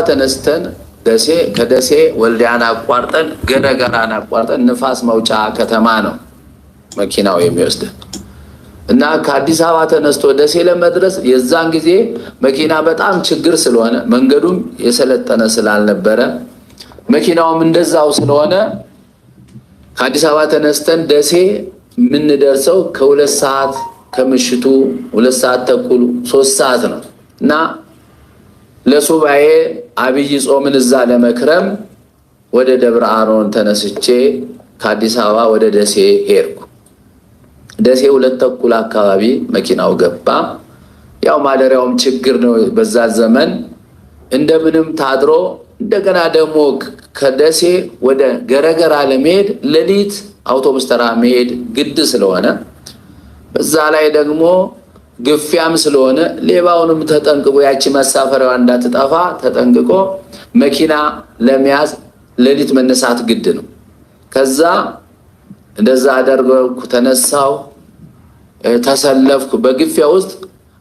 ተነስተን ደሴ ከደሴ ወልዲያን አቋርጠን ገረገራን አቋርጠን ንፋስ መውጫ ከተማ ነው መኪናው የሚወስደን እና ከአዲስ አበባ ተነስቶ ደሴ ለመድረስ የዛን ጊዜ መኪና በጣም ችግር ስለሆነ መንገዱም የሰለጠነ ስላልነበረ መኪናውም እንደዛው ስለሆነ ከአዲስ አበባ ተነስተን ደሴ የምንደርሰው ከ2 ሰዓት ከምሽቱ 2 ሰዓት ተኩል 3 ሰዓት ነው እና ለሱባኤ አብይ ጾምን እዛ ለመክረም ወደ ደብረ አሮን ተነስቼ ከአዲስ አበባ ወደ ደሴ ሄድኩ። ደሴ 2 ተኩል አካባቢ መኪናው ገባ። ያው ማደሪያውም ችግር ነው በዛ ዘመን። እንደምንም ታድሮ እንደገና ደግሞ ከደሴ ወደ ገረገራ ለመሄድ ሌሊት አውቶቡስ ተራ መሄድ ግድ ስለሆነ በዛ ላይ ደግሞ ግፊያም ስለሆነ ሌባውንም ተጠንቅቆ ያቺ መሳፈሪያዋ እንዳትጠፋ ተጠንቅቆ መኪና ለመያዝ ሌሊት መነሳት ግድ ነው። ከዛ እንደዛ አደረኩ። ተነሳው ተሰለፍኩ። በግፊያ ውስጥ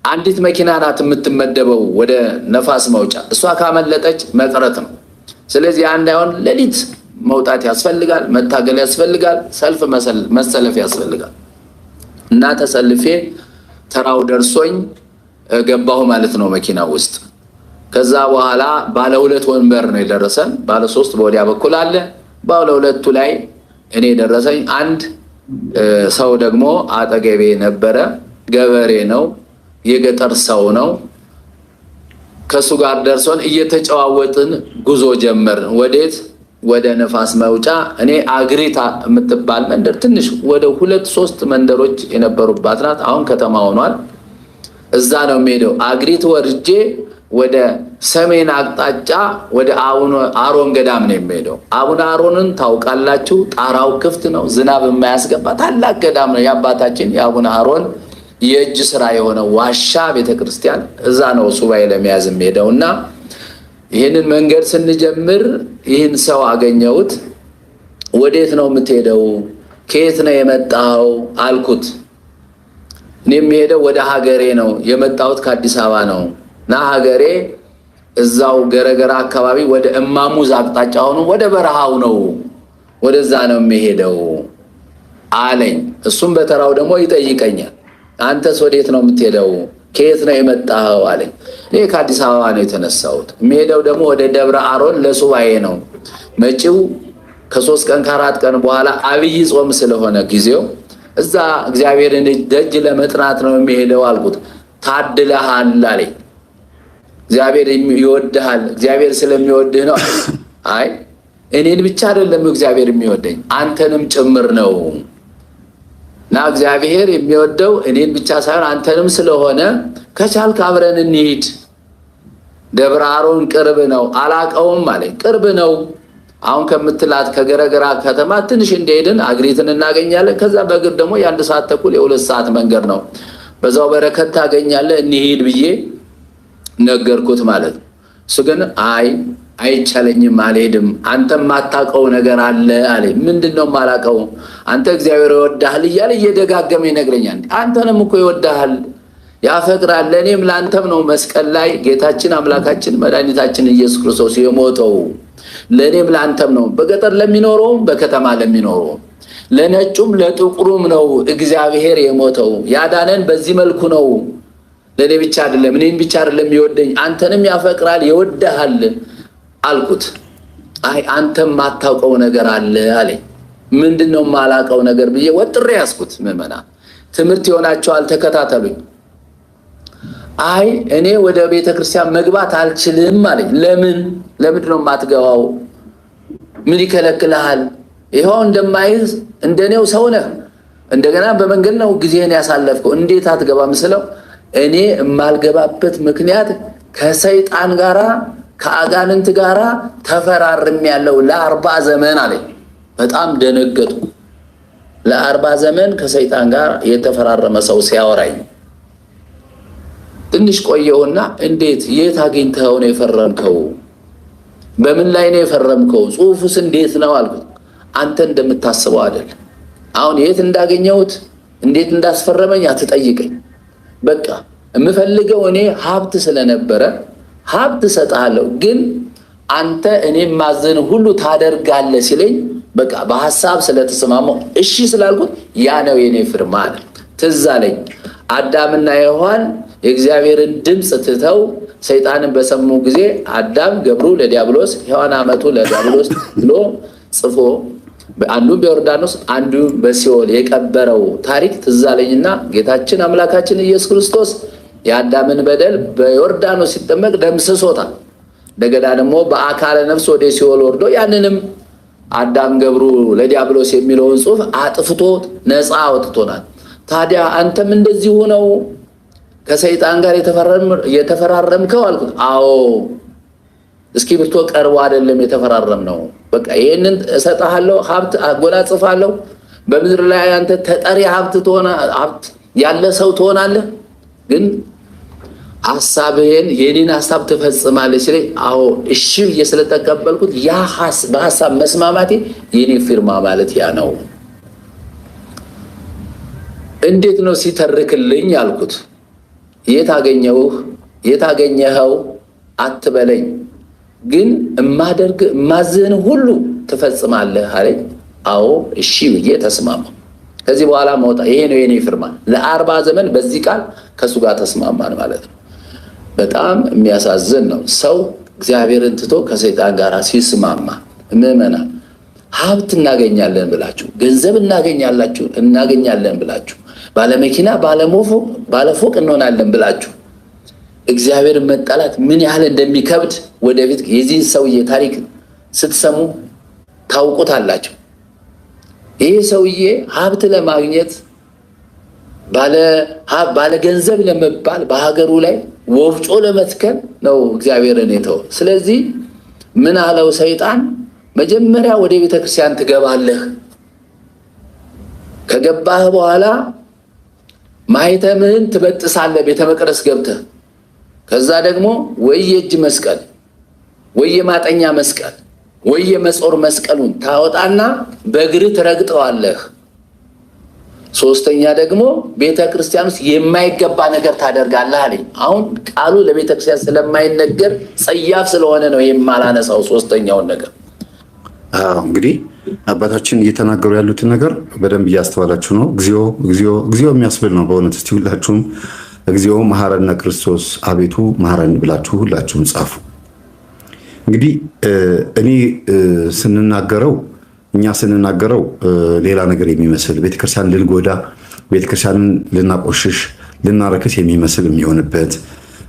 አንዲት መኪና ናት የምትመደበው ወደ ነፋስ መውጫ። እሷ ካመለጠች መቅረት ነው። ስለዚህ እንዳይሆን ሌሊት መውጣት ያስፈልጋል፣ መታገል ያስፈልጋል፣ ሰልፍ መሰለፍ ያስፈልጋል እና ተሰልፌ ተራው ደርሶኝ ገባሁ ማለት ነው መኪና ውስጥ። ከዛ በኋላ ባለ 2 ወንበር ነው የደረሰን። ባለ 3 በወዲያ በኩል አለ። ባለ 2ቱ ላይ እኔ ደረሰኝ። አንድ ሰው ደግሞ አጠገቤ ነበረ። ገበሬ ነው፣ የገጠር ሰው ነው። ከሱ ጋር ደርሶን እየተጨዋወጥን ጉዞ ጀመርን። ወዴት? ወደ ነፋስ መውጫ። እኔ አግሪታ የምትባል መንደር ትንሽ ወደ 2-3 መንደሮች የነበሩባት ናት። አሁን ከተማ ሆኗል። እዛ ነው የሚሄደው። አግሪት ወርጄ ወደ ሰሜን አቅጣጫ ወደ አቡነ አሮን ገዳም ነው የሚሄደው። አቡነ አሮንን ታውቃላችሁ? ጣራው ክፍት ነው፣ ዝናብ የማያስገባ ታላቅ ገዳም ነው። የአባታችን የአቡነ አሮን የእጅ ስራ የሆነ ዋሻ ቤተክርስቲያን እዛ ነው ሱባኤ ለመያዝ የሚሄደው እና ይህንን መንገድ ስንጀምር ይህን ሰው አገኘሁት። ወዴት ነው የምትሄደው? ከየት ነው የመጣው አልኩት። እኔ የሚሄደው ወደ ሀገሬ ነው የመጣሁት፣ ከአዲስ አበባ ነው እና ሀገሬ እዛው ገረገራ አካባቢ ወደ እማሙዝ አቅጣጫ ሆኖ ወደ በረሃው ነው፣ ወደዛ ነው የሚሄደው አለኝ። እሱም በተራው ደግሞ ይጠይቀኛል። አንተስ ወዴት ነው የምትሄደው? ከየት ነው የመጣው አለኝ። እኔ ከአዲስ አበባ ነው የተነሳሁት። የሚሄደው ደግሞ ወደ ደብረ አሮን ለሱባኤ ነው። መጪው ከ3 ቀን ከ4 ቀን በኋላ አብይ ጾም ስለሆነ ጊዜው እዛ እግዚአብሔርን ደጅ ለመጥናት ነው የሚሄደው አልኩት። ታድለሃል አለኝ። እግዚአብሔር ይወድሃል፣ እግዚአብሔር ስለሚወድህ ነው። አይ እኔን ብቻ አይደለም እግዚአብሔር የሚወደኝ አንተንም ጭምር ነው እና እግዚአብሔር የሚወደው እኔን ብቻ ሳይሆን አንተንም ስለሆነ ከቻልክ አብረን እንሂድ። ደብረ አሮን ቅርብ ነው። አላቀውም አለኝ። ቅርብ ነው። አሁን ከምትላት ከገረገራ ከተማ ትንሽ እንደሄድን አግሪትን እናገኛለን። ከዛ በእግር ደግሞ የ1 ሰዓት ተኩል የ2 ሰዓት መንገድ ነው። በዛው በረከት ታገኛለህ፣ እንሂድ ብዬ ነገርኩት ማለት ነው። እሱ ግን አይቻለኝም፣ አልሄድም፣ አንተም ማታቀው ነገር አለ አለኝ። ምንድነው ማላቀው? አንተ እግዚአብሔር ይወድሃል እያለ እየደጋገመ ይነግረኛል። አንተንም እኮ ይወድሃል፣ ያፈቅራል፣ ለእኔም ለአንተም ነው መስቀል ላይ ጌታችን አምላካችን መድኃኒታችን ኢየሱስ ክርስቶስ የሞተው። ለእኔም ለአንተም ነው፣ በገጠር ለሚኖረውም በከተማ ለሚኖረውም፣ ለነጩም ለጥቁሩም ነው እግዚአብሔር የሞተው። ያዳነን በዚህ መልኩ ነው። ለእኔ ብቻ አይደለም፣ እኔን ብቻ አይደለም ይወደኝ፣ አንተንም ያፈቅራል፣ ይወድሃል አልኩት። አንተም ማታውቀው ነገር አለ አለኝ። ምንድነው ማላውቀው ነገር ብዬ ወጥሬ ያስኩት። ምዕመናን ትምህርት ይሆናቸዋል፣ ተከታተሉኝ። እኔ ወደ ቤተክርስቲያን መግባት አልችልም አለኝ። ለምንድነው የማትገባው? ምን ይከለክልሃል? ይኸው እንደማይዝ እንደኔው ሰው ነህ። እንደገና በመንገድ ነው ጊዜን ያሳለፍከው፣ እንዴት አትገባም ስለው እኔ የማልገባበት ምክንያት ከሰይጣን ጋራ ከአጋንንት ጋራ ተፈራርም ያለው ለ40 ዘመን አለኝ። በጣም ደነገጥኩ። ለ40 ዘመን ከሰይጣን ጋር የተፈራረመ ሰው ሲያወራኝ ትንሽ ቆየውና እንዴት የት አግኝተው ነው የፈረምከው? በምን ላይ ነው የፈረምከው? ጽሁፉስ እንዴት ነው አልኩት። አንተ እንደምታስበው አይደል። አሁን የት እንዳገኘሁት እንዴት እንዳስፈረመኝ አትጠይቀኝ። በቃ የምፈልገው እኔ ሀብት ስለነበረ ሀብት ሰጣለሁ፣ ግን አንተ እኔም ማዘን ሁሉ ታደርጋለህ ሲለኝ በቃ በሐሳብ ስለተስማማው እሺ ስላልኩት ያ ነው የኔ ፊርማ አለ። ትዝ አለኝ አዳምና ሔዋን የእግዚአብሔርን ድምፅ ትተው ሰይጣንን በሰሙ ጊዜ አዳም ገብሩ ለዲያብሎስ ሔዋን አመቱ ለዲያብሎስ ብሎ ጽፎ አንዱ በዮርዳኖስ አንዱ በሲኦል የቀበረው ታሪክ ትዝ አለኝና ጌታችን አምላካችን ኢየሱስ ክርስቶስ የአዳምን በደል በዮርዳኖስ ሲጠመቅ ደምስሶታል። እንደገና ደግሞ በአካለ ነፍስ ወደ ሲኦል ወርዶ ያንንም አዳም ገብሩ ለዲያብሎስ የሚለውን ጽሑፍ አጥፍቶ ነፃ አውጥቶናል። ታዲያ አንተም እንደዚህ ሆነው ከሰይጣን ጋር የተፈራረምከው አልኩት። አዎ እስክሪብቶ ቀርቦ አይደለም የተፈራረምነው። በቃ ይሄንን እሰጥሃለሁ፣ ሀብት አጎናጽፋለሁ፣ በምድር ላይ አንተ ተጠሪ ሀብት ያለ ሰው ትሆናለህ፣ ግን ሐሳብህን የኔን ሐሳብ ትፈጽማለህ ሲለኝ አዎ እሺ ብዬ ስለተቀበልኩት ያ በሐሳብ መስማማቴ የኔ ፊርማ ማለት ያ ነው። እንዴት ነው ሲተርክልኝ አልኩት። የት አገኘኸው አትበለኝ፣ ግን እማዝህን ሁሉ ትፈጽማለህ አለኝ። አዎ እሺ ብዬ ተስማማሁ። ከዚህ በኋላ መውጣ ይሄ ነው የኔ ፊርማ። ለ40 ዘመን በዚህ ቃል ከሱ ጋር ተስማማን ማለት ነው። በጣም የሚያሳዝን ነው ሰው እግዚአብሔርን ትቶ ከሰይጣን ጋር ሲስማማ። ምዕመናን ሀብት እናገኛለን ብላችሁ፣ ገንዘብ እናገኛለን ብላችሁ፣ ባለመኪና ባለፎቅ እንሆናለን ብላችሁ እግዚአብሔርን መጣላት ምን ያህል እንደሚከብድ ወደፊት የዚህ ሰውዬ ታሪክ ስትሰሙ ታውቁታላችሁ። ይህ ሰውዬ ሀብት ለማግኘት ባለ ገንዘብ ለመባል በሀገሩ ላይ ወፍጮ ለመትከል ነው እግዚአብሔርን የተወው። ስለዚህ ምን አለው ሰይጣን? መጀመሪያ ወደ ቤተክርስቲያን ትገባለህ። ከገባህ በኋላ ማኅተምህን ትበጥሳለህ ቤተ መቅደስ ገብተህ። ከዛ ደግሞ ወይ የእጅ መስቀል ወይ የማጠኛ መስቀል ወይ የመጾር መስቀሉን ታወጣና በእግርህ ትረግጠዋለህ። ሶስተኛ ደግሞ ቤተ ክርስቲያን ውስጥ የማይገባ ነገር ታደርጋለህ አለኝ። አሁን ቃሉ ለቤተ ክርስቲያን ስለማይነገር ጸያፍ ስለሆነ ነው የማላነሳው ሶስተኛውን ነገር። እንግዲህ አባታችን እየተናገሩ ያሉትን ነገር በደንብ እያስተዋላችሁ ነው። እግዚኦ የሚያስብል ነው በእውነት። እስቲ ሁላችሁም እግዚኦ መሐረነ ክርስቶስ አቤቱ መሐረን ብላችሁ ሁላችሁም ጻፉ። እንግዲህ እኛ ስንናገረው ሌላ ነገር የሚመስል ቤተክርስቲያን ልንጎዳ፣ ቤተክርስቲያንን ልናቆሽሽ፣ ልናረክስ የሚመስል የሚሆንበት፣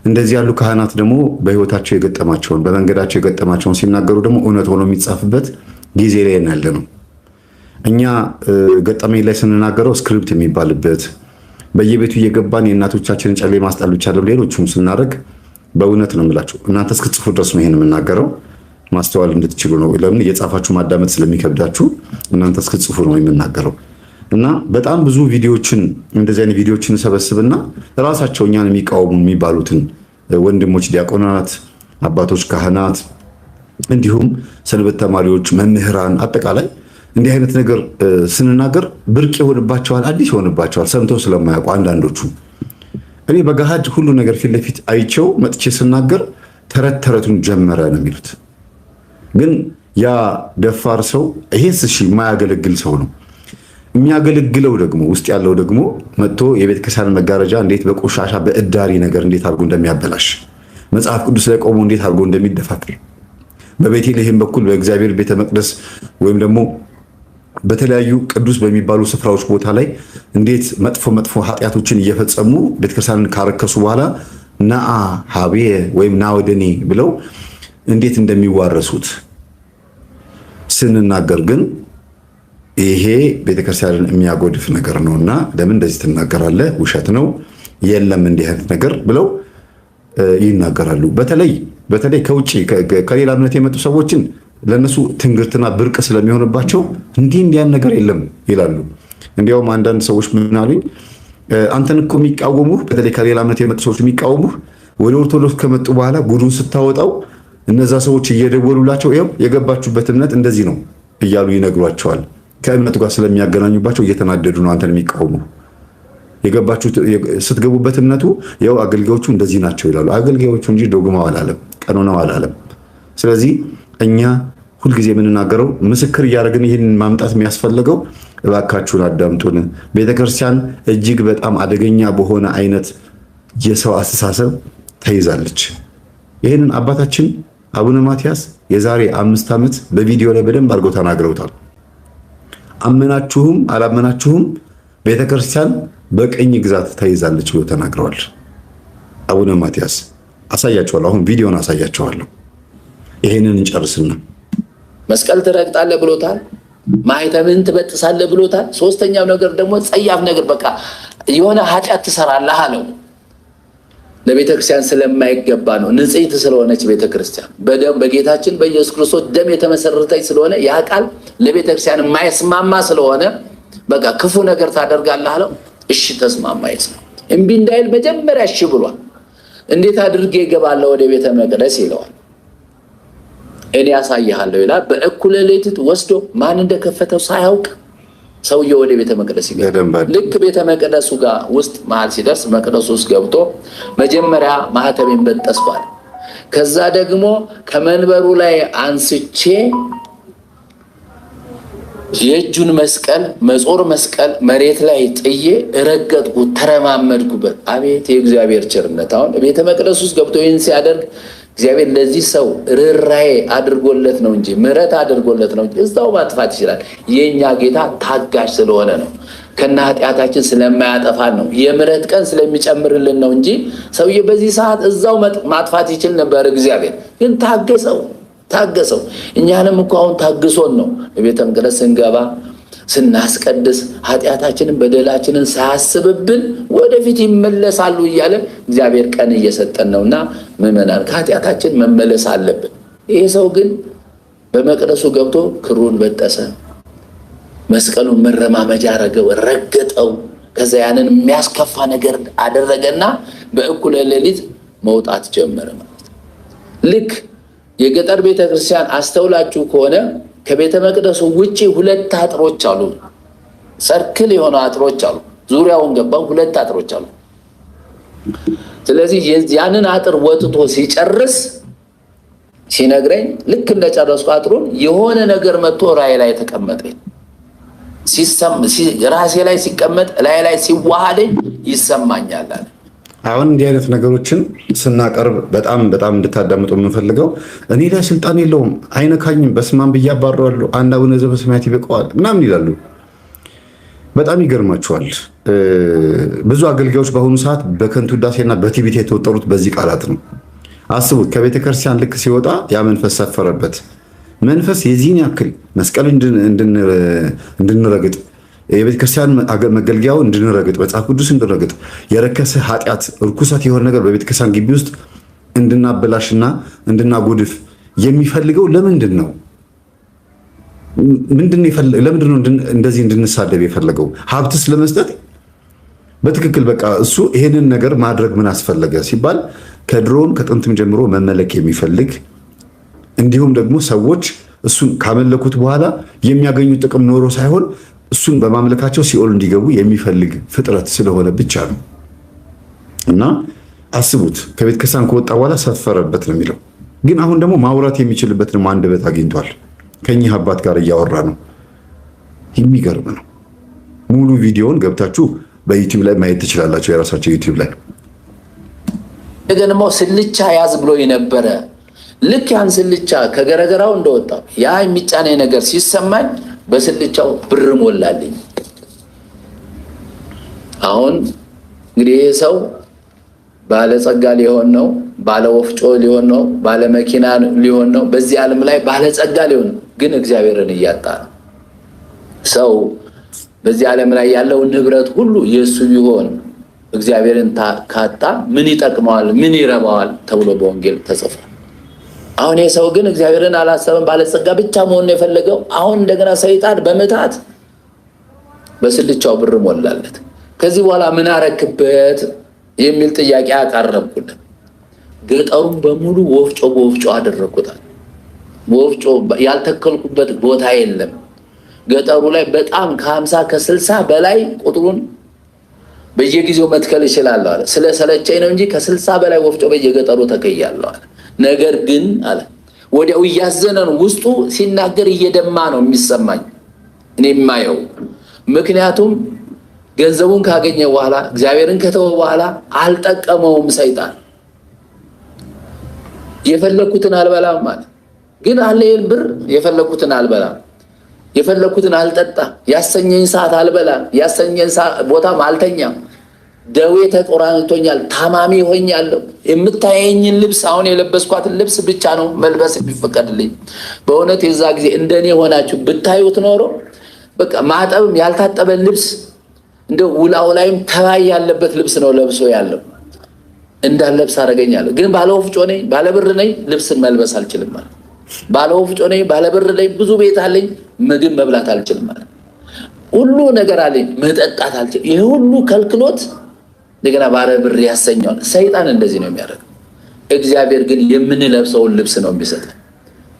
እንደዚህ ያሉ ካህናት ደግሞ በህይወታቸው የገጠማቸውን በመንገዳቸው የገጠማቸውን ሲናገሩ ደግሞ እውነት ሆኖ የሚጻፍበት ጊዜ ላይ ያለ ነው። እኛ ገጠመኝ ላይ ስንናገረው ስክሪፕት የሚባልበት በየቤቱ እየገባን የእናቶቻችንን ጨሌ ማስጣል ብቻ አይደለም ሌሎቹም ስናደርግ በእውነት ነው የምላችሁ። እናንተ እስክትጽፉ ድረስ ነው ይሄን የምናገረው፣ ማስተዋል እንድትችሉ ነው። ለምን እየጻፋችሁ ማዳመጥ ስለሚከብዳችሁ እናንተ እስክትጽፉ ነው የምናገረው። እና በጣም ብዙ ቪዲዮዎችን እንደዚህ አይነት ቪዲዮዎችን ሰበስብና ራሳቸው እኛን የሚቃወሙ የሚባሉትን ወንድሞች፣ ዲያቆናት፣ አባቶች፣ ካህናት እንዲሁም ሰንበት ተማሪዎች፣ መምህራን አጠቃላይ እንዲህ አይነት ነገር ስንናገር ብርቅ ይሆንባቸዋል፣ አዲስ ይሆንባቸዋል ሰምተው ስለማያውቁ አንዳንዶቹ። እኔ በገሃድ ሁሉ ነገር ፊት ለፊት አይቸው መጥቼ ስናገር ተረቱን ጀመረ ነው የሚሉት። ግን ያ ደፋር ሰው ይሄስ እሺ የማያገለግል ሰው ነው። የሚያገለግለው ደግሞ ውስጥ ያለው ደግሞ መጥቶ የቤተ ክርስቲያን መጋረጃ እንዴት በቆሻሻ በእዳሪ ነገር እንዴት አድርጎ እንደሚያበላሽ፣ መጽሐፍ ቅዱስ ላይ ቆሞ እንዴት አድርጎ እንደሚደፋፍር፣ በቤተልሔም በኩል በእግዚአብሔር ቤተ መቅደስ ወይም ደግሞ በተለያዩ ቅዱስ በሚባሉ ስፍራዎች ቦታ ላይ እንዴት መጥፎ ኃጢአቶችን እየፈጸሙ ቤተክርስቲያንን ካረከሱ በኋላ ናአ ሀቤ ወይም ና ወደኔ ብለው እንዴት እንደሚዋረሱት ስንናገር ግን ይሄ ቤተክርስቲያንን የሚያጎድፍ ነገር ነውና ለምን እንደዚህ ትናገራለህ? ውሸት ነው፣ የለም እንዲህ አይነት ነገር ብለው ይናገራሉ። በተለይ ከውጭ ከሌላ እምነት የመጡ ሰዎችን ለነሱ ትንግርትና ብርቅ ስለሚሆንባቸው እንዲያን ነገር የለም ይላሉ። እንዲያውም አንዳንድ ሰዎች ምን አሉኝ፣ አንተን እኮ የሚቃወሙህ በተለይ ከሌላ እምነት የመጡ ሰዎች የሚቃወሙህ ወደ ኦርቶዶክስ ከመጡ በኋላ ጉዱን ስታወጣው እነዛ ሰዎች እየደወሉላቸው ይኸው የገባችሁበት እምነት እንደዚህ ነው እያሉ ይነግሯቸዋል። ከእምነቱ ጋር ስለሚያገናኙባቸው እየተናደዱ ነው አንተን የሚቃወሙ። የገባችሁ ስትገቡበት እምነቱ ያው አገልጋዮቹ እንደዚህ ናቸው ይላሉ። አገልጋዮቹ እንጂ ዶግማው አላለም፣ ቀኖናው አላለም። ስለዚህ እኛ ሁልጊዜ የምንናገረው ምስክር እያደረግን ይህን ማምጣት የሚያስፈልገው እባካችሁን አዳምጡን። ቤተክርስቲያን እጅግ በጣም አደገኛ በሆነ አይነት የሰው አስተሳሰብ ተይዛለች። ይህንን አባታችን አቡነ ማትያስ የዛሬ 5 ዓመት በቪዲዮ ላይ በደንብ አድርገው ተናግረውታል። አመናችሁም አላመናችሁም ቤተክርስቲያን በቀኝ ግዛት ተይዛለች ብሎ ተናግረዋል። አቡነ ማትያስ አሳያቸዋለሁ። አሁን ቪዲዮን አሳያቸዋለሁ። ይሄንን እንጨርስና መስቀል ትረግጣለህ ብሎታል። ማህተምን ትበጥሳለህ ብሎታል። ሶስተኛው ነገር ደግሞ ጸያፍ ነገር በቃ የሆነ ኃጢአት ትሰራለህ አለው። ለቤተክርስቲያን ስለማይገባ ነው። ንጽሕት ስለሆነች ቤተክርስቲያን በጌታችን በኢየሱስ ክርስቶስ ደም የተመሰረተች ስለሆነ ያ ቃል ለቤተክርስቲያን የማይስማማ ስለሆነ በቃ ክፉ ነገር ታደርጋለህ አለው። እሺ ተስማማ። ይስማ እምቢ እንዳይል መጀመሪያ እሺ ብሏል። እንዴት አድርጌ እገባለሁ ወደ ቤተ መቅደስ ይለዋል። እኔ ያሳይሃለሁ ይላል። በእኩለ ሌሊት ወስዶ ማን እንደከፈተው ሳያውቅ ሰውየው ወደ ቤተ መቅደስ ይገባል። ልክ ቤተ መቅደሱ ጋር ውስጥ መሀል ሲደርስ መቅደሱ ውስጥ ገብቶ መጀመሪያ ማህተቤን በጠስኳል። ከዛ ደግሞ ከመንበሩ ላይ አንስቼ የእጁን መስቀል መጾር መስቀል መሬት ላይ ጥዬ ረገጥኩት፣ ተረማመድኩበት። አቤት የእግዚአብሔር ቸርነት! አሁን ቤተ መቅደስ ውስጥ ገብቶ ይህን ሲያደርግ እግዚአብሔር ለዚህ ሰው ርኅራኄ አድርጎለት ነው እንጂ ምሕረት አድርጎለት ነው እንጂ እዛው ማጥፋት ይችላል። የእኛ ጌታ ታጋሽ ስለሆነ ነው። ከነ ኃጢአታችን ስለማያጠፋን ነው። የምሕረት ቀን ስለሚጨምርልን ነው እንጂ ሰውዬ በዚህ ሰዓት እዛው ማጥፋት ይችል ነበር። እግዚአብሔር ግን ታገሰው። እኛንም እኮ አሁን ታግሶን ነው በቤተ መቅደስ ስንገባ ስናስቀድስ ኃጢአታችንን በደላችንን ሳያስብብን ወደፊት ይመለሳሉ እያለ እግዚአብሔር ቀን እየሰጠን ነውና ምዕመናን ከኃጢአታችን መመለስ አለብን። ይሄ ሰው ግን በመቅደሱ ገብቶ ክሩን በጠሰ፣ መስቀሉን መረማመጃ አረገው፣ ረገጠው። ከዛ ያንን የሚያስከፋ ነገር አደረገና በእኩለ ሌሊት መውጣት ጀመረ ማለት ነው። ልክ የገጠር ቤተክርስቲያን አስተውላችሁ ከሆነ ከቤተ መቅደሱ ውጪ 2 አጥሮች አሉ። ሰርክል የሆኑ አጥሮች አሉ። ዙሪያውን ገባው 2 አጥሮች አሉ። ስለዚህ ያንን አጥር ወጥቶ ሲጨርስ ሲነግረኝ ልክ እንደጨረስኩ አጥሩን የሆነ ነገር መጥቶ ራእይ ላይ ተቀመጠ። ራሴ ላይ ሲቀመጥ ላይ ሲዋሃደኝ ይሰማኛል አለ። አሁን እንዲህ አይነት ነገሮችን ስናቀርብ በጣም እንድታዳምጡ የምንፈልገው እኔ ላይ ስልጣን የለውም አይነካኝም፣ በስማም ብዬ አባረዋለሁ፣ አንድ አቡነ ዘበሰማያት ይበቃዋል ምናምን ይላሉ። በጣም ይገርማችኋል። ብዙ አገልጋዮች በአሁኑ ሰዓት በከንቱ ውዳሴና በትዕቢት የተወጠሩት በዚህ ቃላት ነው። አስቡት፣ ከቤተ ክርስቲያን ልክ ሲወጣ ያ መንፈስ ሰፈረበት። መንፈስ የዚህን ያክል መስቀል እንድንረግጥ የቤተክርስቲያን መገልገያው እንድንረግጥ መጽሐፍ ቅዱስ እንድንረግጥ የረከሰ ኃጢአት ርኩሰት የሆነ ነገር በቤተክርስቲያን ግቢ ውስጥ እንድናበላሽና እንድናጎድፍ የሚፈልገው ለምንድን ነው? ለምንድን ነው እንደዚህ እንድንሳደብ የፈለገው? ሀብትስ ለመስጠት በትክክል በቃ እሱ ይሄንን ነገር ማድረግ ምን አስፈለገ ሲባል ከድሮም ከጥንትም ጀምሮ መመለክ የሚፈልግ እንዲሁም ደግሞ ሰዎች እሱን ካመለኩት በኋላ የሚያገኙት ጥቅም ኖሮ ሳይሆን እሱን በማምለካቸው ሲኦል እንዲገቡ የሚፈልግ ፍጥረት ስለሆነ ብቻ ነው። እና አስቡት፣ ከቤተ ክርስቲያን ከወጣ በኋላ ሰፈረበት ነው የሚለው። ግን አሁን ደግሞ ማውራት የሚችልበት ደግሞ አንደበት አግኝቷል። ከኚህ አባት ጋር እያወራ ነው። የሚገርም ነው። ሙሉ ቪዲዮውን ገብታችሁ በዩቲዩብ ላይ ማየት ትችላላችሁ፣ የራሳቸው ዩቲዩብ ላይ። ደግሞ ስልቻ ያዝ ብሎ የነበረ ልክ ያን ስልቻ ከገረገራው እንደወጣ ያ የሚጫነኝ ነገር ሲሰማኝ በስልቻው ብር ሞላልኝ። አሁን እንግዲህ ይህ ሰው ባለጸጋ ሊሆን ነው፣ ባለ ወፍጮ ሊሆን ነው፣ ባለ መኪና ሊሆን ነው፣ በዚህ ዓለም ላይ ባለጸጋ ሊሆን ነው። ግን እግዚአብሔርን እያጣ ነው። ሰው በዚህ ዓለም ላይ ያለውን ንብረት ሁሉ የእሱ ቢሆን እግዚአብሔርን ካጣ ምን ይጠቅመዋል? ምን ይረባዋል? ተብሎ በወንጌል ተጽፏል። አሁን ይህ ሰው ግን እግዚአብሔርን አላሰበም። ባለጸጋ ብቻ መሆን የፈለገው። አሁን እንደገና ሰይጣን በመታት በስልቻው ብር ሞላለት። ከዚህ በኋላ ምን አረክበት የሚል ጥያቄ አቀረብኩለት። ገጠሩን በሙሉ ወፍጮ በወፍጮ አደረኩታል። ወፍጮ ያልተከልኩበት ቦታ የለም። ገጠሩ ላይ በጣም ከ50 ከ60 በላይ ቁጥሩን በየጊዜው መትከል እችላለሁ አለ። ስለሰለቸኝ ነው እንጂ ከ60 በላይ ወፍጮ በየገጠሩ ተከያለሁ አለ። ነገር ግን አለ ወዲያው እያዘነ ነው። ውስጡ ሲናገር እየደማ ነው የሚሰማኝ እኔ የማየው። ምክንያቱም ገንዘቡን ካገኘ በኋላ እግዚአብሔርን ከተወ በኋላ አልጠቀመውም ሰይጣን። የፈለኩትን አልበላም ማለት ግን አለኝ ብር የፈለኩትን አልበላም፣ የፈለኩትን አልጠጣም፣ ያሰኘኝ ሰዓት አልበላም፣ ያሰኘኝ ቦታም አልተኛም። ደዌ ተቆራኝቶኛል፣ ታማሚ ሆኛለሁ። የምታየኝን ልብስ አሁን የለበስኳትን ልብስ ብቻ ነው መልበስ የሚፈቀድልኝ። በእውነት የዛ ጊዜ እንደኔ ሆናችሁ ብታዩት ኖሮ በቃ ማጠብም ያልታጠበ ልብስ እንደ ውላው ላይም ተባይ ያለበት ልብስ ነው ለብሶ ያለው እንዳለብስ አደረገኛለሁ። ግን ባለወፍጮ ነኝ፣ ባለብር ነኝ፣ ልብስን መልበስ አልችልም ማለት። ባለወፍጮ ነኝ፣ ባለብር ነኝ፣ ብዙ ቤት አለኝ፣ ምግብ መብላት አልችልም ማለት። ሁሉ ነገር አለኝ፣ መጠጣት አልችልም። ይሄ ሁሉ ከልክሎት እንደገና ባለብር ያሰኘዋል። ሰይጣን እንደዚህ ነው የሚያደርገው። እግዚአብሔር ግን የምንለብሰውን ልብስ ነው የሚሰጠን።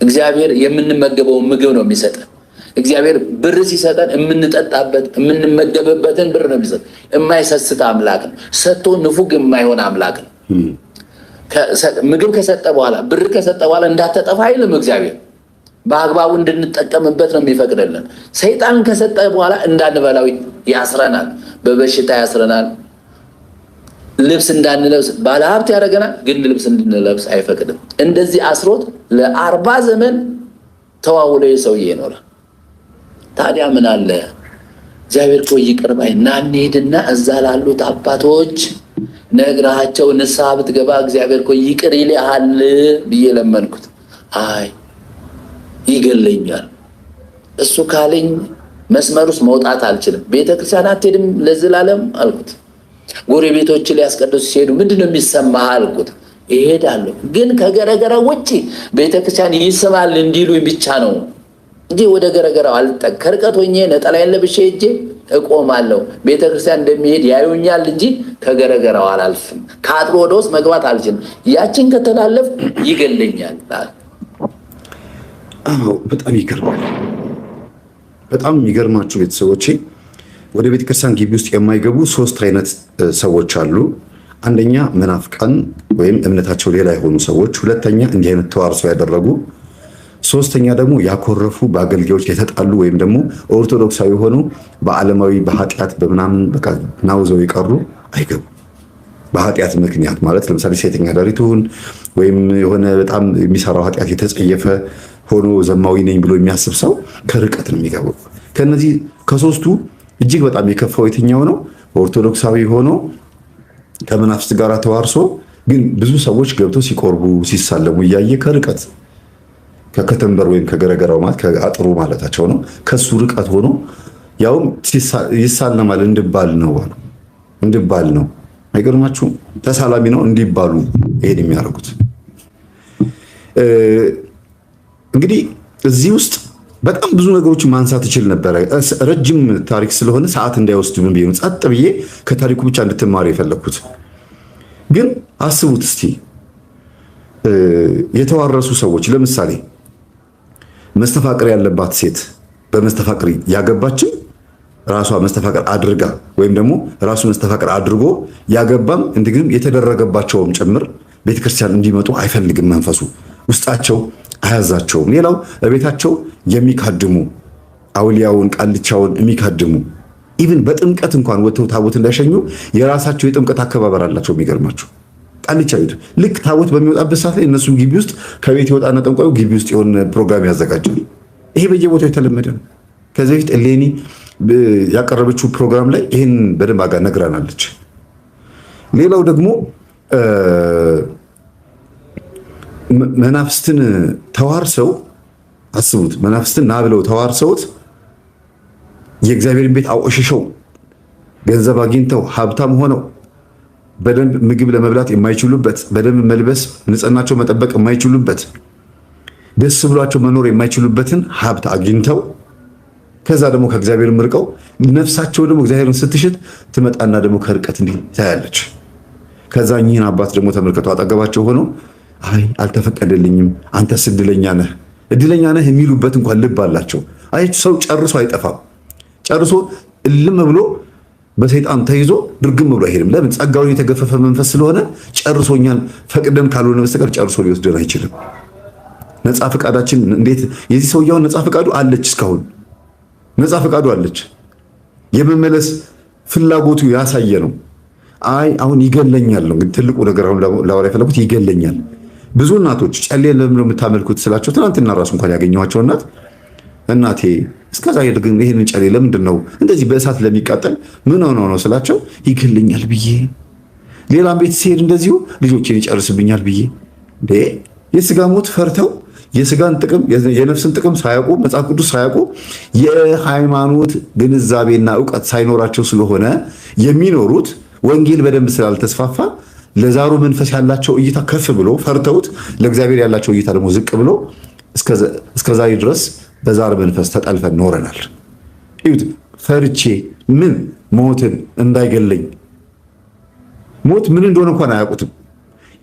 እግዚአብሔር የምንመገበውን ምግብ ነው የሚሰጠን። እግዚአብሔር ብር ሲሰጠን የምንጠጣበት የምንመገብበትን ብር ነው የሚሰጠን። የማይሰስት አምላክ ነው። ሰጥቶ ንፉግ የማይሆን አምላክ ነው። ምግብ ከሰጠ በኋላ ብር ከሰጠ በኋላ እንዳትጠፋ አይልም እግዚአብሔር። በአግባቡ እንድንጠቀምበት ነው የሚፈቅድልን። ሰይጣን ከሰጠ በኋላ እንዳንበላው ያስረናል፣ በበሽታ ያስረናል፣ ልብስ እንዳንለብስ ባለሀብት ያደርገናል፣ ግን ልብስ እንድንለብስ አይፈቅድም። እንደዚህ አስሮት ለ40 ዘመን ተዋውሎ ሰውዬ ይኖራል። ታዲያ ምን አለ እግዚአብሔር እኮ ይቅር ባይ እና እንሂድና እዛ ላሉት አባቶች ነግራቸው ንስሐ ብትገባ እግዚአብሔር እኮ ይቅር ይልሃል ብዬ ለመንኩት። አይ ይገለኛል፣ እሱ ካለኝ መስመር ውስጥ መውጣት አልችልም። ቤተክርስቲያን አትሄድም ለዘላለም አልኩት። ጎረቤቶች ሊያስቀድሱ ሲሄዱ ምንድነው የሚሰማህ አልኩት። እሄዳለሁ፣ ግን ከገረገራ ውጪ ቤተክርስቲያን ይስማል እንዲሉኝ ብቻ ነው እንጂ ወደ ገረገራው አልጠቅ። ከርቀት ሆኜ ነጠላዬን ለብሼ ሄጄ እቆማለሁ። ቤተክርስቲያን እንደሚሄድ ያዩኛል እንጂ ከገረገራው አላልፍም። ከአጥሩ ወደ ውስጥ መግባት አልችልም። ያችን ከተላለፍ ይገለኛል። በጣም ይገርማል። በጣም የሚገርማችሁ ቤተሰቦቼ ወደ ቤተክርስቲያን ግቢ ውስጥ የማይገቡ 3 አይነት ሰዎች አሉ። አንደኛ መናፍቃን ወይም እምነታቸው ሌላ የሆኑ ሰዎች፣ ሁለተኛ እንዲህ አይነት ተዋርሶ ያደረጉ፣ ሶስተኛ ደግሞ ያኮረፉ በአገልጋዮች የተጣሉ ወይም ደግሞ ኦርቶዶክሳዊ ሆኑ በዓለማዊ በኃጢአት በምናምን በቃ ናውዘው የቀሩ አይገቡ። በኃጢአት ምክንያት ማለት ለምሳሌ ሴተኛ አዳሪ ትሁን ወይም የሆነ በጣም የሚሰራው ኃጢአት የተጸየፈ ሆኖ ዘማዊ ነኝ ብሎ የሚያስብ ሰው ከርቀት ነው የሚገቡ። ከነዚህ ከሶስቱ እጅግ በጣም የከፋው የትኛው ነው? ኦርቶዶክሳዊ ሆኖ ከመናፍስት ጋር ተዋርሶ ግን ብዙ ሰዎች ገብተው ሲቆርቡ ሲሳለሙ እያየ ከርቀት ከከተንበር ወይም ከገረገራው ማለት ከአጥሩ ማለታቸው ነው። ከሱ ርቀት ሆኖ ያውም ይሳለማል እንድባል ነው። አይገርማችሁም? ተሳላሚ ነው እንዲባሉ ይሄን የሚያደርጉት። እንግዲህ እዚህ ውስጥ በጣም ብዙ ነገሮችን ማንሳት ይችል ነበረ። ረጅም ታሪክ ስለሆነ ሰዓት እንዳይወስድ ምን ብዬ ጸጥ ብዬ ከታሪኩ ብቻ እንድትማሩ የፈለኩት። ግን አስቡት እስቲ የተዋረሱ ሰዎች ለምሳሌ መስተፋቅር ያለባት ሴት በመስተፋቅር ያገባችም ራሷ መስተፋቅር አድርጋ ወይም ደግሞ ራሱ መስተፋቅር አድርጎ ያገባም እንዲግም የተደረገባቸውም ጭምር ቤተክርስቲያን እንዲመጡ አይፈልግም። መንፈሱ ውስጣቸው አያዛቸውም። ሌላው በቤታቸው የሚካድሙ አውሊያውን ቃልቻውን የሚካድሙ ኢቭን በጥምቀት እንኳን ወጥተው ታቦት እንዳይሸኙ የራሳቸው የጥምቀት አከባበር አላቸው። የሚገርማቸው ቃልቻ ልክ ታቦት በሚወጣበት ሰዓት ላይ እነሱ ግቢ ውስጥ ከቤት ይወጣና ጠንቋዩ ግቢ ውስጥ የሆነ ፕሮግራም ያዘጋጃል። ይሄ በየቦታው የተለመደ ነው። ከዚህ በፊት እሌኒ ያቀረበችው ፕሮግራም ላይ ይህን በደንብ አጋ ነግራናለች። ሌላው ደግሞ መናፍስትን ተዋርሰው አስቡት። መናፍስትን ና ብለው ተዋርሰውት የእግዚአብሔርን ቤት አቆሽሸው ገንዘብ አግኝተው ሀብታም ሆነው በደንብ ምግብ ለመብላት የማይችሉበት፣ በደንብ መልበስ ንጽህናቸው መጠበቅ የማይችሉበት፣ ደስ ብሏቸው መኖር የማይችሉበትን ሀብት አግኝተው ከዛ ደግሞ ከእግዚአብሔር ምርቀው ነፍሳቸው ደግሞ እግዚአብሔርን ስትሽት ትመጣና ደግሞ ከርቀት እንዲህ ታያለች። ከዛ እኚህን አባት ደግሞ ተመልከቱ። አጠገባቸው ሆነው አይ አልተፈቀደልኝም፣ አንተስ እድለኛ ነህ የሚሉበት እንኳን ልብ አላቸው። አይ ሰው ጨርሶ አይጠፋም። ጨርሶ እልም ብሎ በሰይጣን ተይዞ ድርግም ብሎ አይሄድም። ለምን? ጸጋውን የተገፈፈ መንፈስ ስለሆነ ጨርሶኛል ፈቅደን ካልሆነ በስተቀር ጨርሶ ሊወስደን አይችልም። ነፃ ፈቃዳችን እንዴት የዚህ ሰውየው ነፃ ፈቃዱ አለች፣ እስካሁን ነፃ ፈቃዱ አለች። የመመለስ ፍላጎቱ ያሳየ ነው። አይ አሁን ይገለኛል ነው እንግዲህ ትልቁ ነገር። አሁን ላወራ የፈለኩት ይገለኛል። ብዙ እናቶች ጨሌ ለምን ነው የምታመልኩት ስላቸው ትናንትና ራሱ እንኳን ያገኘኋቸው እናቴ እስከዛ ግን ይሄንን ጨሌ ለምንድን ነው እንደዚህ በእሳት ለሚቃጠል ምን ሆኖ ነው ስላቸው ይገለኛል ብዬ፣ ሌላም ቤት ሲሄድ እንደዚሁ ልጆቼን ይጨርስብኛል ብዬ። የስጋ ሞት ፈርተው የስጋን ጥቅም የነፍስን ጥቅም ሳያውቁ መጽሐፍ ቅዱስ ሳያውቁ የሃይማኖት ግንዛቤና እውቀት ሳይኖራቸው ስለሆነ የሚኖሩት ወንጌል በደንብ ስላልተስፋፋ ለዛሩ መንፈስ ያላቸው እይታ ከፍ ብሎ ፈርተውት ለእግዚአብሔር ያላቸው እይታ ደግሞ ዝቅ ብሎ እስከዛሬ ድረስ በዛር መንፈስ ተጠልፈን ኖረናል። ይሁት ፈርቼ ምን ሞትን እንዳይገለኝ ሞት ምን እንደሆነ እንኳን አያውቁትም።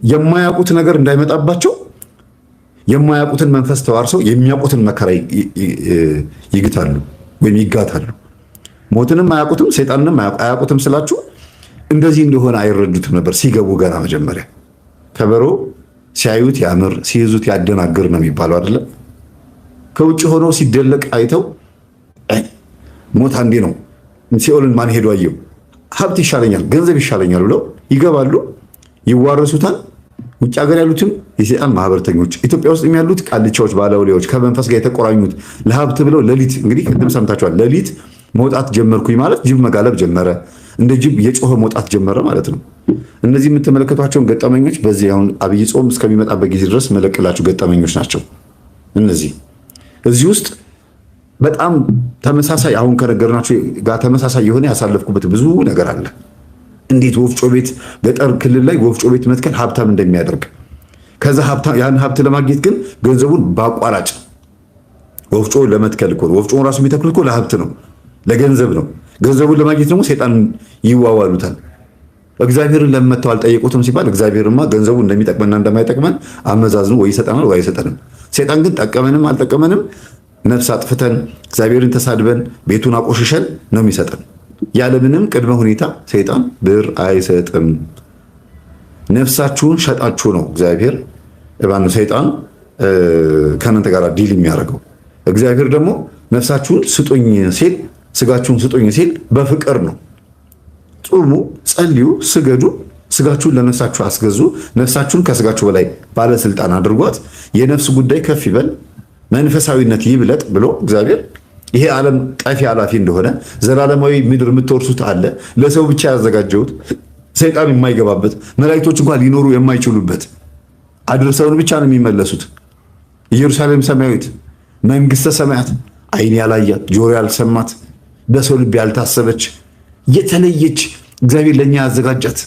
የማያውቁት ነገር እንዳይመጣባቸው የማያውቁትን መንፈስ ተዋርሰው የሚያውቁትን መከራ ይግታሉ ወይም ይጋታሉ። ሞትንም አያውቁትም፣ ሰይጣንንም አያውቁትም ስላችሁ እንደዚህ እንደሆነ አይረዱትም ነበር ሲገቡ ገና መጀመሪያ። ከበሮ ሲያዩት ያምር ሲይዙት ያደናግር ነው የሚባለው አይደለም። ከውጭ ሆኖ ሲደለቅ አይተው ሞት አንዴ ነው፣ ሲኦልን ማን ሄዶ አየው፣ ሀብት ይሻለኛል፣ ገንዘብ ይሻለኛል ብለው ይገባሉ፣ ይዋረሱታል። ውጭ ሀገር ያሉትም የሰይጣን ማህበረተኞች፣ ኢትዮጵያ ውስጥ ያሉት ቃልቻዎች፣ ባለውሊያዎች ከመንፈስ ጋር የተቆራኙት ለሀብት ብለው ሌሊት እንግዲህ ቅድም ሰምታችኋል። ሌሊት መውጣት ጀመርኩኝ ማለት ጅብ መጋለብ ጀመረ፣ እንደ ጅብ የጮኸ መውጣት ጀመረ ማለት ነው። እነዚህ የምትመለከቷቸውን ገጠመኞች በዚህ አሁን አብይ ጾም እስከሚመጣበት ጊዜ ድረስ መለቅላችሁ ገጠመኞች ናቸው። እነዚህ እዚህ ውስጥ በጣም ተመሳሳይ አሁን ከነገርናችሁ ጋር ተመሳሳይ የሆነ ያሳለፍኩበት ብዙ ነገር አለ። እንዴት ወፍጮ ቤት ገጠር ክልል ላይ ወፍጮ ቤት መትከል ሀብታም እንደሚያደርግ፣ ከዛ ያን ሀብት ለማግኘት ግን ገንዘቡን በአቋራጭ ወፍጮ ለመትከል እኮ ነው። ወፍጮውን ራሱ የሚተክሉት እኮ ለሀብት ነው፣ ለገንዘብ ነው። ገንዘቡን ለማግኘት ደግሞ ሰይጣን ይዋዋሉታል። እግዚአብሔርን ለመተው አልጠየቁትም ሲባል እግዚአብሔርማ ገንዘቡ እንደሚጠቅመና እንደማይጠቅመን አመዛዝኑ ወይ ይሰጠናል ወይ አይሰጠንም። ሰይጣን ግን ጠቀመንም አልጠቀመንም ነፍስ አጥፍተን እግዚአብሔርን ተሳድበን ቤቱን አቆሽሸን ነው የሚሰጠን። ያለምንም ቅድመ ሁኔታ ሰይጣን ብር አይሰጥም። ነፍሳችሁን ሸጣችሁ ነው እግዚአብሔር እባኑ ሰይጣን ከእናንተ ጋር ዲል የሚያደርገው። እግዚአብሔር ደግሞ ነፍሳችሁን ስጡኝ ሲል ስጋችሁን ስጡኝ ሲል በፍቅር ነው። ጹሙ፣ ጸልዩ፣ ስገዱ፣ ስጋችሁን ለነፍሳችሁ አስገዙ፣ ነፍሳችሁን ከስጋችሁ በላይ ባለስልጣን አድርጓት፣ የነፍስ ጉዳይ ከፍ ይበል፣ መንፈሳዊነት ይብለጥ ብሎ እግዚአብሔር ይሄ ዓለም ጠፊ አላፊ እንደሆነ ዘላለማዊ ምድር የምትወርሱት አለ ለሰው ብቻ ያዘጋጀሁት ሰይጣን የማይገባበት መላእክቶች እንኳን ሊኖሩ የማይችሉበት አድርሰውን ብቻ ነው የሚመለሱት። ኢየሩሳሌም ሰማያዊት መንግስተ ሰማያት ዓይን ያላያት ጆሮ ያልሰማት በሰው ልብ ያልታሰበች የተለየች እግዚአብሔር ለኛ ያዘጋጃት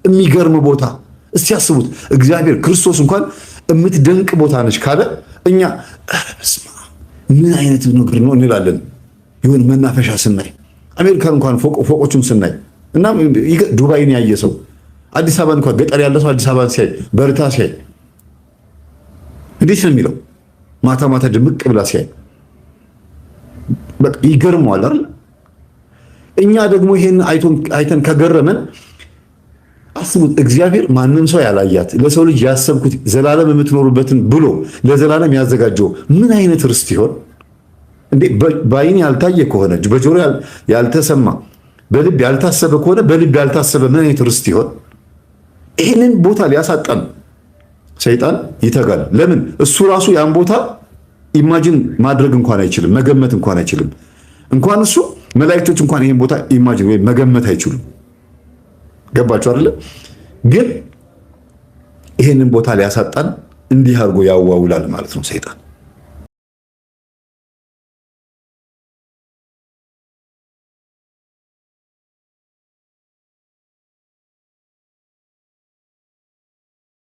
የሚገርም ቦታ። እስቲ ያስቡት፣ እግዚአብሔር ክርስቶስ እንኳን የምትደንቅ ቦታ ነች ካለ እኛ ምን አይነት ነገር ነው እንላለን። ይሁን መናፈሻ ስናይ አሜሪካን እንኳን ፎቆቹን ስናይ እና ዱባይን ያየ ሰው አዲስ አበባ እንኳን ገጠር ያለ ሰው አዲስ አበባን ሲያይ በርታ ሲያይ እንዴት ነው የሚለው? ማታ ማታ ድምቅ ብላ ሲያይ በቃ ይገርመዋል አይደል? እኛ ደግሞ ይሄን አይተን ከገረመን አስቡት፣ እግዚአብሔር ማንም ሰው ያላያት ለሰው ልጅ ያሰብኩት ዘላለም የምትኖሩበትን ብሎ ለዘላለም ያዘጋጀው ምን አይነት ርስት ይሆን እንዴ? በዓይን ያልታየ ከሆነ በጆሮ ያልተሰማ በልብ ያልታሰበ ከሆነ በልብ ያልታሰበ ምን አይነት ርስት ይሆን? ይህንን ቦታ ሊያሳጣን ሰይጣን ይተጋል። ለምን? እሱ ራሱ ያን ቦታ ኢማጂን ማድረግ እንኳን አይችልም፣ መገመት እንኳን አይችልም። እንኳን እሱ መላእክቶች እንኳን ይህን ቦታ ኢማጂን ወይ መገመት አይችሉም። ገባችሁ አይደለ? ግን ይህንን ቦታ ሊያሳጣን እንዲህ አድርጎ ያዋውላል ማለት ነው ሰይጣን።